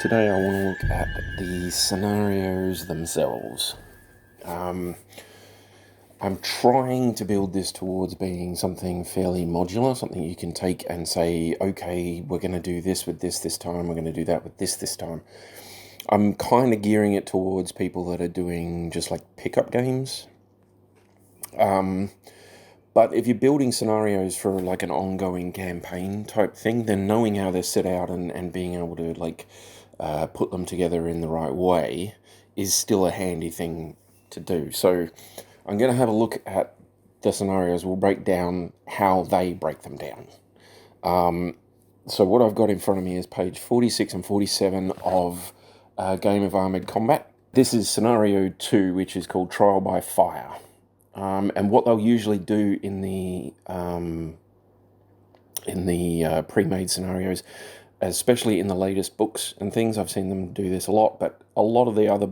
today I want to look at the scenarios themselves. I'm trying to build this towards being something fairly modular, something you can take and say, okay, we're going to do this with this time, we're going to do that with this time. I'm kind of gearing it towards people that are doing just like pickup games. But if you're building scenarios for like an ongoing campaign type thing, then knowing how they're set out and being able to put them together in the right way is still a handy thing to do. So I'm going to have a look at the scenarios. We'll break down how they break them down. So what I've got in front of me is page 46 and 47 of Game of Armoured Combat. This is scenario 2, which is called Trial by Fire. And what they'll usually do in the pre-made scenarios, especially in the latest books and things, I've seen them do this a lot, but a lot of the other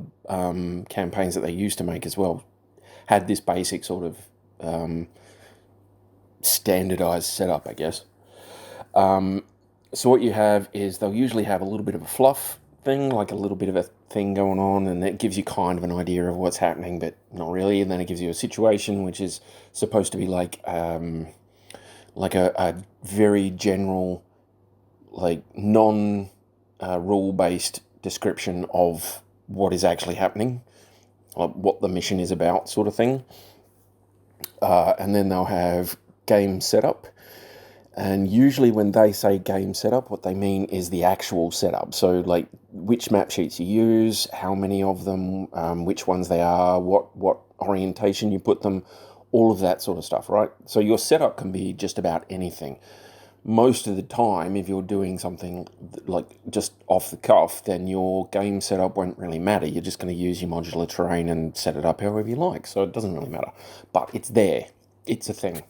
campaigns that they used to make as well had this basic sort of standardized setup, I guess. So what you have is they'll usually have a little bit of a fluff thing, like a little bit of a thing going on, and it gives you kind of an idea of what's happening, but not really. And then it gives you a situation, which is supposed to be like a very general, like non rule based description of what is actually happening, like what the mission is about, sort of thing. And then they'll have game setup. And usually when they say game setup, what they mean is the actual setup. So like which map sheets you use, how many of them, which ones they are, what orientation you put them, all of that sort of stuff, right? So your setup can be just about anything. Most of the time, if you're doing something like just off the cuff, then your game setup won't really matter. You're just going to use your modular terrain and set it up however you like. So it doesn't really matter. But it's there. It's a thing.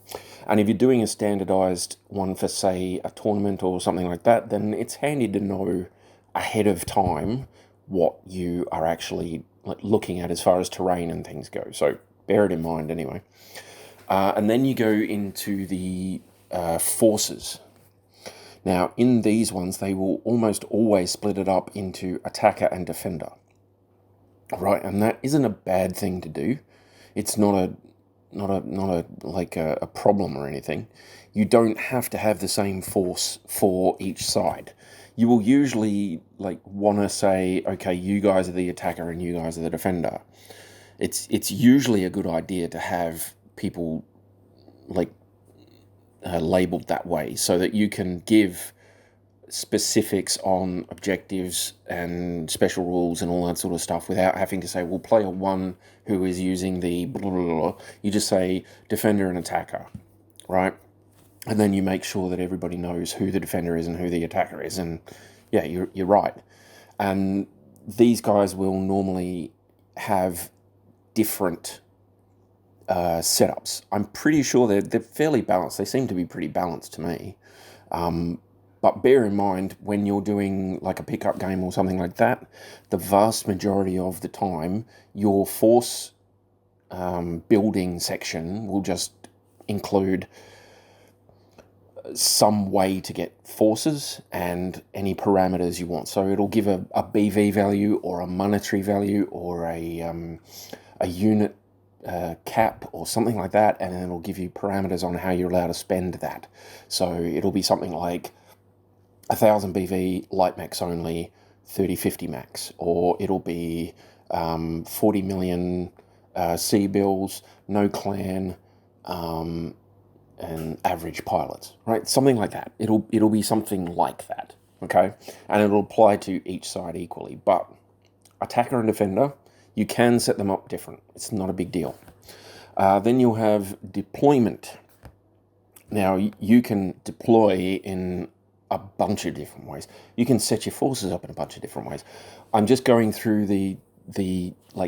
And if you're doing a standardized one for, say, a tournament or something like that, then it's handy to know ahead of time what you are actually looking at as far as terrain and things go. So bear it in mind anyway. And then you go into the forces. Now, in these ones, they will almost always split it up into attacker and defender. Right, and that isn't a bad thing to do. It's not a problem or anything. You don't have to have the same force for each side. You will usually want to say, okay, you guys are the attacker and you guys are the defender. It's usually a good idea to have people labeled that way so that you can give specifics on objectives and special rules and all that sort of stuff without having to say, well, player one who is using the blah, blah, blah. You just say defender and attacker, right? And then you make sure that everybody knows who the defender is and who the attacker is. And yeah, you're right. And these guys will normally have different setups. I'm pretty sure they're fairly balanced. They seem to be pretty balanced to me. But bear in mind, when you're doing like a pickup game or something like that, the vast majority of the time, your force building section will just include some way to get forces and any parameters you want. So it'll give a BV value or a monetary value or a unit cap or something like that, and then it'll give you parameters on how you're allowed to spend that. So it'll be something like 1,000 BV, light max only, 30-50 max, or it'll be 40 million C bills, no clan, and average pilots, right? Something like that. It'll be something like that, okay? And it'll apply to each side equally. But attacker and defender, you can set them up different. It's not a big deal. Then you'll have deployment. Now, you can deploy in a bunch of different ways. You can set your forces up in a bunch of different ways. I'm just going through the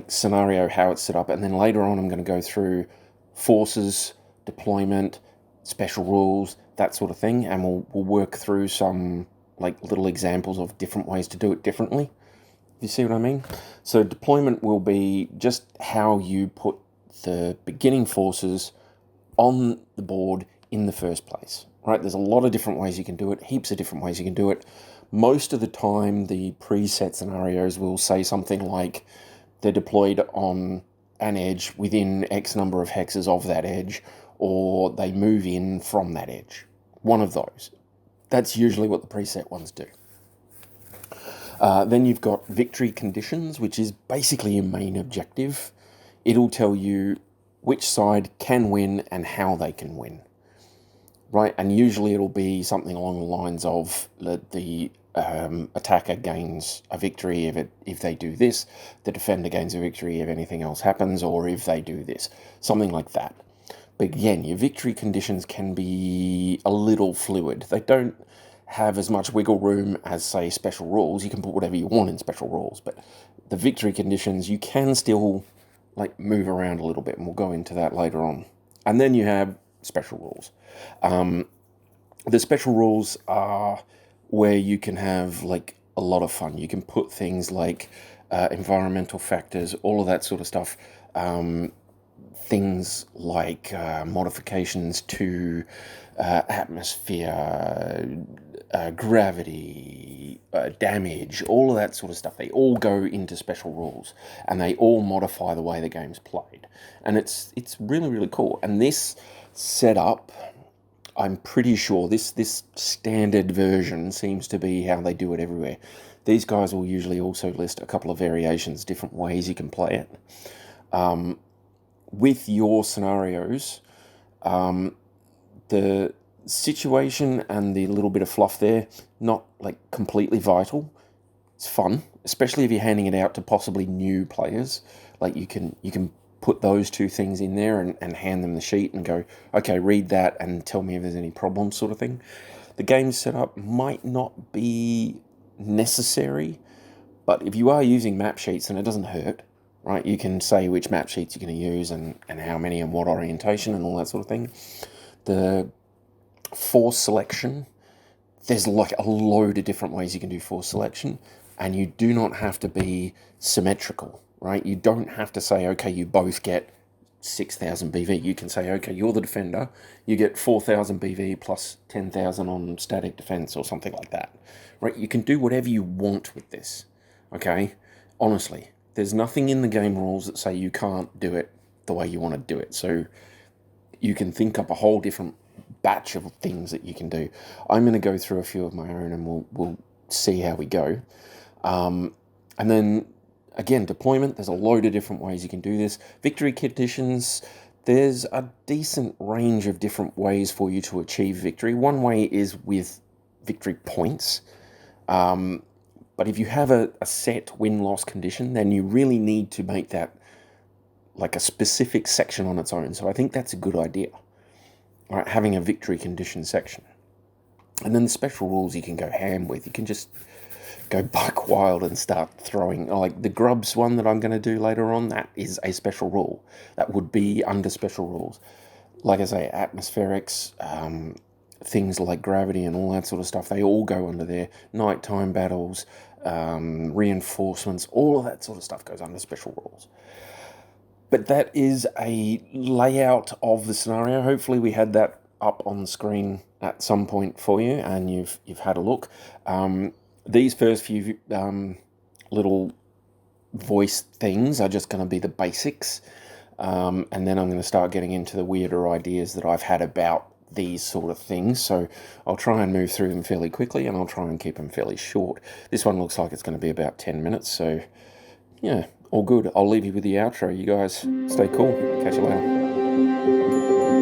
scenario, how it's set up, and then later on I'm going to go through forces, deployment, special rules, that sort of thing, and we'll work through some little examples of different ways to do it differently. You see what I mean? So deployment will be just how you put the beginning forces on the board in the first place, right? There's a lot of different ways you can do it, heaps of different ways you can do it. Most of the time, the preset scenarios will say something like they're deployed on an edge within X number of hexes of that edge, or they move in from that edge. One of those. That's usually what the preset ones do. Then you've got victory conditions, which is basically your main objective. It'll tell you which side can win and how they can win. Right, and usually it'll be something along the lines of the attacker gains a victory if they do this, the defender gains a victory if anything else happens, or if they do this, something like that. But again, your victory conditions can be a little fluid. They don't have as much wiggle room as, say, special rules. You can put whatever you want in special rules, but the victory conditions, you can still like move around a little bit, and we'll go into that later on. And then you have special rules. The special rules are where you can have like a lot of fun. You can put things like environmental factors, all of that sort of stuff. Things like modifications to atmosphere, gravity, damage, all of that sort of stuff. They all go into special rules, and they all modify the way the game's played. And it's really, really cool. And this setup, I'm pretty sure this standard version seems to be how they do it everywhere. These guys will usually also list a couple of variations, different ways you can play it. With your scenarios, the situation and the little bit of fluff there, not like completely vital. It's fun, especially if you're handing it out to possibly new players. Like you can put those two things in there and hand them the sheet and go, okay, read that and tell me if there's any problems, sort of thing. The game setup might not be necessary, but if you are using map sheets, then it doesn't hurt. Right, you can say which map sheets you're going to use and how many and what orientation and all that sort of thing. The force selection, there's like a load of different ways you can do force selection, and you do not have to be symmetrical, right? You don't have to say, okay, you both get 6,000 BV. You can say, okay, you're the defender, you get 4,000 BV plus 10,000 on static defense or something like that, right? You can do whatever you want with this, okay? Honestly. There's nothing in the game rules that say you can't do it the way you want to do it. So you can think up a whole different batch of things that you can do. I'm going to go through a few of my own, and we'll see how we go. And then, again, deployment, there's a load of different ways you can do this. Victory conditions, there's a decent range of different ways for you to achieve victory. One way is with victory points. But if you have a set win-loss condition, then you really need to make that like a specific section on its own. So I think that's a good idea, all right, having a victory condition section. And then the special rules you can go ham with. You can just go buck wild and start throwing. Like the grubs one that I'm going to do later on, that is a special rule. That would be under special rules. Like I say, atmospherics, things like gravity and all that sort of stuff, they all go under there. Nighttime battles, reinforcements, all of that sort of stuff goes under special rules. But that is a layout of the scenario. Hopefully we had that up on the screen at some point for you, and you've had a look. These first few little voice things are just going to be the basics, and then I'm going to start getting into the weirder ideas that I've had about these sort of things. So I'll try and move through them fairly quickly, and I'll try and keep them fairly short. This one looks like it's going to be about 10 minutes, so yeah, all good. I'll leave you with the outro. You guys stay cool. Catch you later.